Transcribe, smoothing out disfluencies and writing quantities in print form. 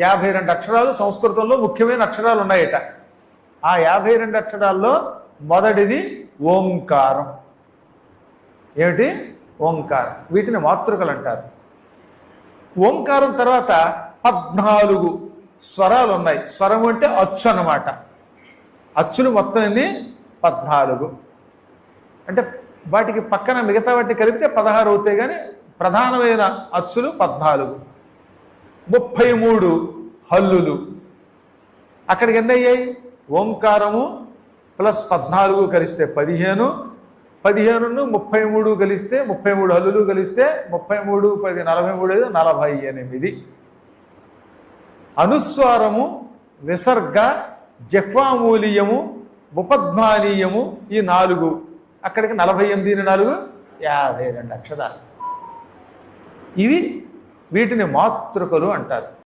52 అక్షరాలు సంస్కృతంలో ముఖ్యమైన అక్షరాలు ఉన్నాయట. ఆ 52 అక్షరాల్లో మొదటిది ఓంకారం. ఏమిటి? ఓంకారం. వీటిని మాతృకలు అంటారు. ఓంకారం తర్వాత 14 స్వరాలు ఉన్నాయి. స్వరం అంటే అచ్చు అన్నమాట. అచ్చులు మొత్తం ఎన్ని? 14. అంటే వాటికి పక్కన మిగతా వాటిని కలిపితే 16 అవుతాయి, కానీ ప్రధానమైన అచ్చులు 14. 33 హల్లులు. అక్కడికి ఎన్ని అయ్యాయి? ఓంకారము ప్లస్ 14 కలిస్తే 15, 15ను 33 కలిస్తే 33 హల్లులు కలిస్తే 33 10 43 48. అనుస్వారము, విసర్గ, జిహ్వామూలీయము, ఉపధ్మానీయము ఈ 4. అక్కడికి 48 4 52 అక్షరాలు. వీటిని మాతృకలు అంటారు.